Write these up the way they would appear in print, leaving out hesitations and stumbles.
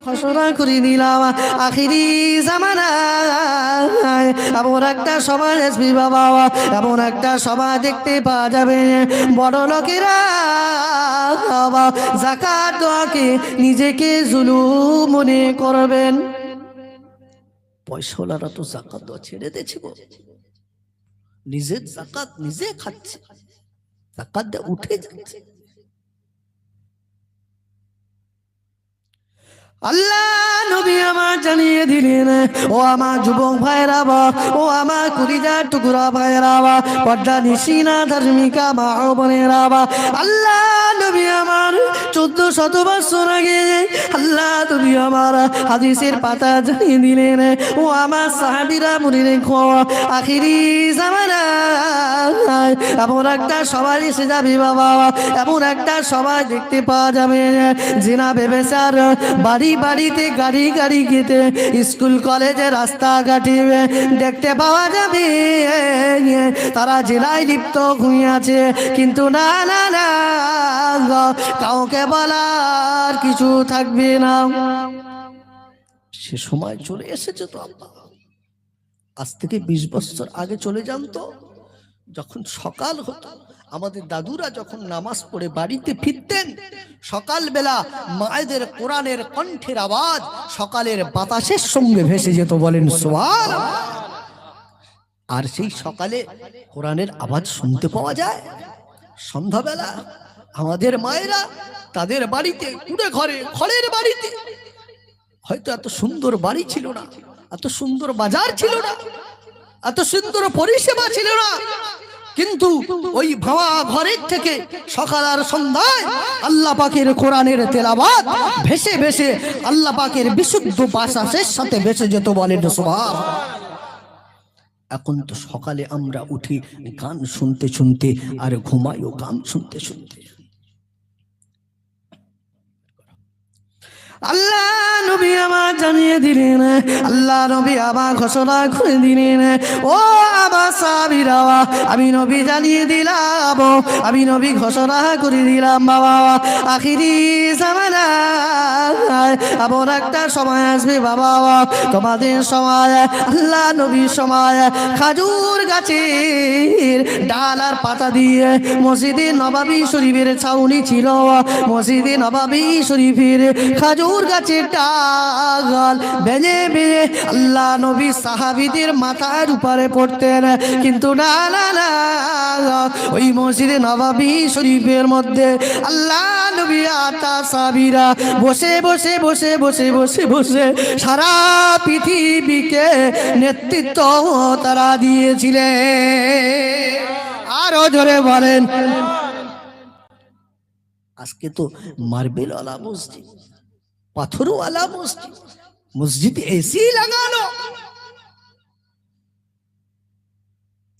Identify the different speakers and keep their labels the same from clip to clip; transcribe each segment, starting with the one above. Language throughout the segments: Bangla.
Speaker 1: ঘোষণা করে দিলাম আখিরি জামানায় এমন একটা সমাজ আসবে বাবা, এমন একটা সমাজ দেখতে পাওয়া যাবে বড় লোকেরা যাকাত দেওয়াকে নিজেকে জুলুম মনে করবেন। পয়সাওয়ালারা তো যাকাত দেওয়া ছেড়ে দিয়েছে, নিজের যাকাত নিজে খাচ্ছে, যাকাত দিয়ে উঠে যাচ্ছে। আল্লাহ নবী আমার জানিয়ে দিলেন, ও আমার যুবক ভাইরা বা, ও আমার কলিজার টুকরা ভাইরা বা, পর্দা নিশিনা ধার্মিকা মা ও বোনেরা বা, আল্লাহ নবী আমার 1400 বছর আগে আল্লাহ নবী আমার হাদিসের পাতা জানিয়ে দিলেন, ও আমার সাহাবীরা মনে রেখো আখিরি জামানায় এমন একটা সমাজ এসে যাবে বাবা, এমন একটা সমাজ দেখতে পাওয়া যাবে জিনা ব্যভিচার বাড়ি বাড়িতে গাড়ি গাড়ি গেতে স্কুল কলেজে রাস্তাঘাটে দেখতে পাওয়া যাবে তারা জেলায় লিপ্ত হয়ে আছে, কিন্তু না না না কাউকে বলার কিছু থাকবে না। সে সময় চলে এসেছে তো আল্লাহ, আজ থেকে 20 বছর আগে চলে যান তো, যখন সকাল হতো আমাদের দাদুরা যখন নামাজ পড়ে বাড়িতে ফিরতেন, সকালবেলা মায়েদের কোরআনের কণ্ঠের আওয়াজ সকালের বাতাসের সঙ্গে ভেসে যেত, বলেন সুবহানাল্লাহ। আর সেই সকালে কোরআনের আওয়াজ শুনতে পাওয়া যায়। সন্ধ্যাবেলা আমাদের মায়েরা তাদের বাড়িতে কুড়ে ঘরে খড়ের বাড়িতে, হয়তো এত সুন্দর বাড়ি ছিল না, এত সুন্দর বাজার ছিল না, এত সুন্দর পরিষেবা ছিল না, কিন্তু ওই ভাঙা ঘরের থেকে সকাল আর সন্ধ্যায় আল্লাহ পাকের কোরআনের তেলাওয়াত ভেসে ভেসে আল্লাহ পাকের বিশুদ্ধ বাতাসের সাথে ভেসে যেত, বলেন সুবহানাল্লাহ। এখন তো সকালে আমরা উঠি গান শুনতে শুনতে আর ঘুমাইও গান শুনতে শুনতে। আল্লাহ নবী আমার জানিয়ে দিলেন, আল্লাহ নবী আমার ঘোষণা করে দিলেন, ও আমার সাহাবীরা আমি নবী জানিয়ে দিলাম, আমি নবী ঘোষণা করে দিলাম বাবা, আখিরি জামানায় এমন একটা সময় আসবে বাবা, তোমাদের সময় আল্লাহ নবীর সময় খাজুর গাছের ডাল আর পাতা দিয়ে মসজিদে নববী শরীফের ছাউনি ছিল, মসজিদে নববী শরীফের খাজুর গাছের ডাল ভেঙে ভেঙে আল্লাহ নবী সাহাবীদের মাথার উপরে পড়তেন, কিন্তু না না না ওই মসজিদে নববী শরীফের মধ্যে আল্লাহ নবী আতা সাহাবীরা বসে বসে বসে বসে বসে বসে সারা পৃথিবীকে নেতৃত্ব তারা দিয়েছিলেন। আরো জোরে বলেন। আজকে তো মার্বেল ওয়ালা মসজিদ, পাথরওয়ালা মসজিদ, মসজিদে এসি লাগানো,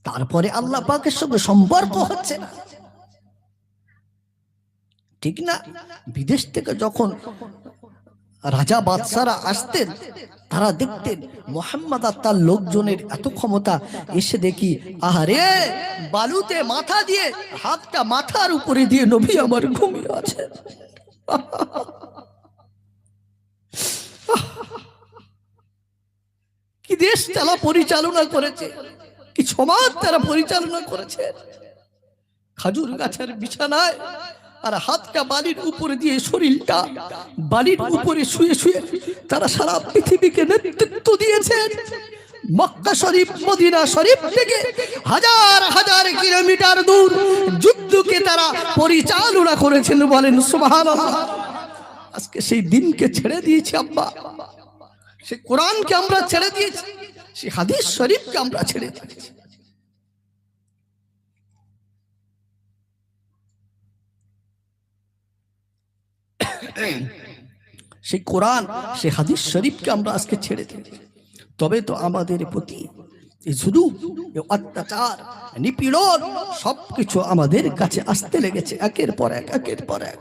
Speaker 1: তারপরে আল্লাহ পাকের সঙ্গে সম্পর্ক হচ্ছে না, ঠিক না? বিদেশ থেকে যখন রাজা বাদশারা আসতেন তারা দেখতেন মুহাম্মদ আর তার লোকজনের এত ক্ষমতা, এসে দেখি আহারে বালুতে মাথা দিয়ে হাতটা মাথার উপরে দিয়ে নবী আমার ঘুমিয়ে আছে। কি দেশ তারা পরিচালনা করেছে, কি সমাজ তারা পরিচালনা করেছে। খাজুর গাছের বিছানায় আর হাতটা বালির উপরে দিয়ে শরীরটা বালির উপরে শুয়ে শুয়ে তারা সারা পৃথিবীকে নেতৃত্ব দিয়েছেন। মক্কা শরীফ মদিনা শরীফ থেকে হাজার হাজার কিলোমিটার দূর যুদ্ধকে তারা পরিচালনা করেছেন, বলেন সুবহানাল্লাহ। আজকে সেই দিনকে ছেড়ে দিয়েছি আব্বা, সেই কোরআনকে আমরা ছেড়ে দিয়েছি, সেই হাদিস শরীফকে আমরা ছেড়ে দিয়েছি। সেই কোরআন সেই হাদিস শরীফকে আমরা আজকে ছেড়ে দিয়েছি। তবে তো আমাদের প্রতি জুলুম, অত্যাচার, নিপীড়ন সবকিছু আমাদের কাছে আসতে লেগেছে একের পর এক, একের পর এক।